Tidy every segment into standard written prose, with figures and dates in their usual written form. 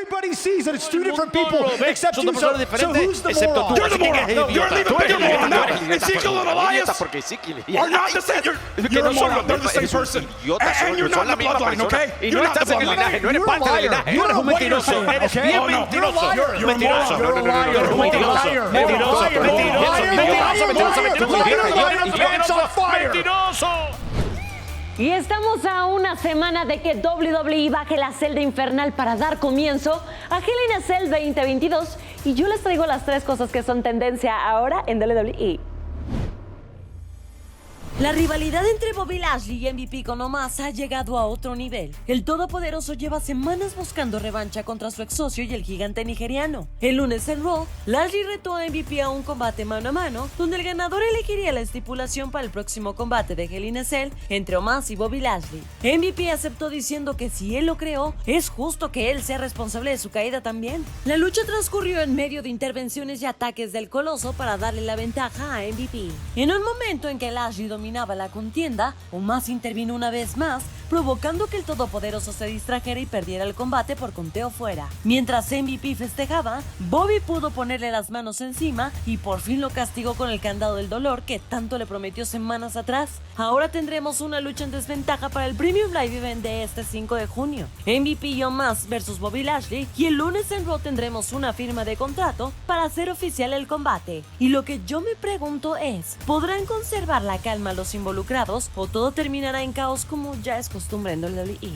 everybody sees that it's two different people, except Son you. dos So personas diferentes, who's the excepto moron? tú. You're the moron. No, you're the moron now. Ezekiel and Elias Porque Ezequiel are not the same. You're a moron. They're the same person. And you're not in the bloodline, okay? Y You're no not the estás en el linaje, bloodline. no eres You're a parte del liar. linaje. You Eres know un what you're mentiroso. saying, Eres okay? bien Oh, no. mentiroso. You're a liar. Mentiroso. You're a liar. Eres un mentiroso. You're a liar. Mentiroso. You're a liar. Mentiroso. You're a liar. Mentiroso. Mentiroso. Y estamos a una semana de que WWE baje la celda infernal para dar comienzo a Hell in a Cell 2022 y yo les traigo las 3 cosas que son tendencia ahora en WWE. La rivalidad entre Bobby Lashley y MVP con Omos ha llegado a otro nivel. El todopoderoso lleva semanas buscando revancha contra su ex socio y el gigante nigeriano. El lunes en Raw, Lashley retó a MVP a un combate mano a mano, donde el ganador elegiría la estipulación para el próximo combate de Hell in a Cell entre Omos y Bobby Lashley. MVP aceptó diciendo que si él lo creó, es justo que él sea responsable de su caída también. La lucha transcurrió en medio de intervenciones y ataques del Coloso para darle la ventaja a MVP. En un momento en que Lashley dominaba la contienda, Omos intervino una vez más, provocando que el todopoderoso se distrajera y perdiera el combate por conteo fuera. Mientras MVP festejaba, Bobby pudo ponerle las manos encima y por fin lo castigó con el candado del dolor que tanto le prometió semanas atrás. Ahora tendremos una lucha en desventaja para el Premium Live Event de este 5 de junio. MVP y Omos versus Bobby Lashley, y el lunes en Raw tendremos una firma de contrato para hacer oficial el combate. Y lo que yo me pregunto es, ¿podrán conservar la calma los involucrados o todo terminará en caos como ya es costumbre en WWE?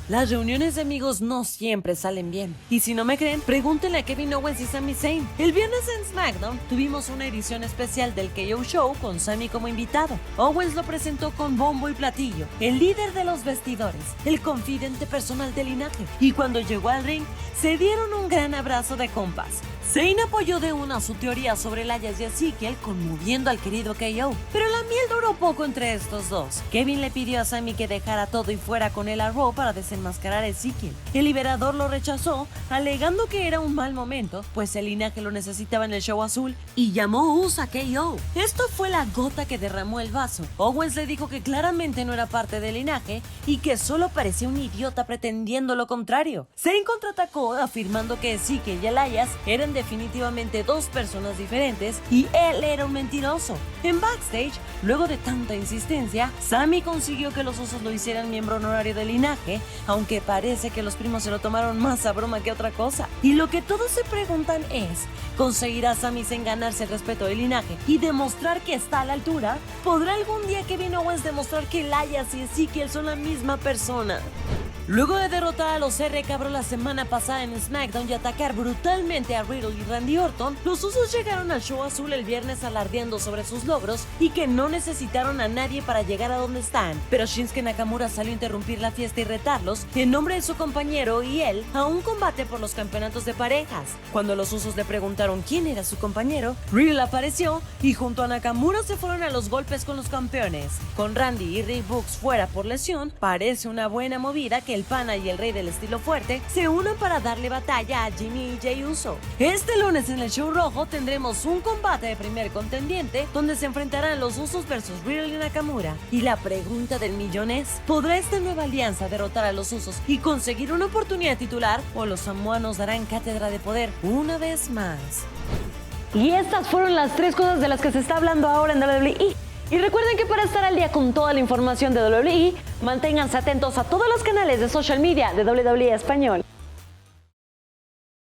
Las reuniones de amigos no siempre salen bien. Y si no me creen, pregúntenle a Kevin Owens y Sami Zayn. El viernes en SmackDown tuvimos una edición especial del KO Show con Sami como invitado. Owens lo presentó con bombo y platillo, el líder de los vestidores, el confidente personal del linaje. Y cuando llegó al ring, se dieron un gran abrazo de compas. Zayn apoyó de una su teoría sobre Elias y Ezekiel, conmoviendo al querido KO. Pero la miel duró poco entre estos dos. Kevin le pidió a Sami que dejara todo y fuera con él a Raw para desenmascarar a Ezekiel. El liberador lo rechazó, alegando que era un mal momento, pues el linaje lo necesitaba en el show azul, y llamó Uso a KO. Esto fue la gota que derramó el vaso. Owens le dijo que claramente no era parte del linaje y que solo parecía un idiota pretendiendo lo contrario. Zayn contraatacó afirmando que Ezekiel y Elias eran definitivamente dos personas diferentes y él era un mentiroso. En backstage, luego de tanta insistencia, Sami consiguió que los Usos lo hicieran miembro honorario del linaje, aunque parece que los primos se lo tomaron más a broma que otra cosa. Y lo que todos se preguntan es, ¿conseguirá Sami Zayn ganarse el respeto del linaje y demostrar que está a la altura? ¿Podrá algún día Kevin Owens demostrar que Elias y Ezekiel son la misma persona? Luego de derrotar a los RK Bro la semana pasada en SmackDown y atacar brutalmente a Riddle y Randy Orton, los Usos llegaron al show azul el viernes alardeando sobre sus logros y que no necesitaron a nadie para llegar a donde están. Pero Shinsuke Nakamura salió a interrumpir la fiesta y retarlos en nombre de su compañero y él a un combate por los campeonatos de parejas. Cuando los Usos le preguntaron quién era su compañero, Riddle apareció y junto a Nakamura se fueron a los golpes con los campeones. Con Randy y Rick Books fuera por lesión, parece una buena movida que el pana y el rey del estilo fuerte se unan para darle batalla a Jimmy y Jey Uso. Este lunes en el show rojo tendremos un combate de primer contendiente donde se enfrentarán los Usos versus Riddle y Nakamura. Y la pregunta del millón es, ¿podrá esta nueva alianza derrotar a los Usos y conseguir una oportunidad titular o los samoanos darán cátedra de poder una vez más? Y estas fueron las 3 cosas de las que se está hablando ahora en WWE. Y recuerden que para estar al día con toda la información de WWE, manténganse atentos a todos los canales de social media de WWE Español.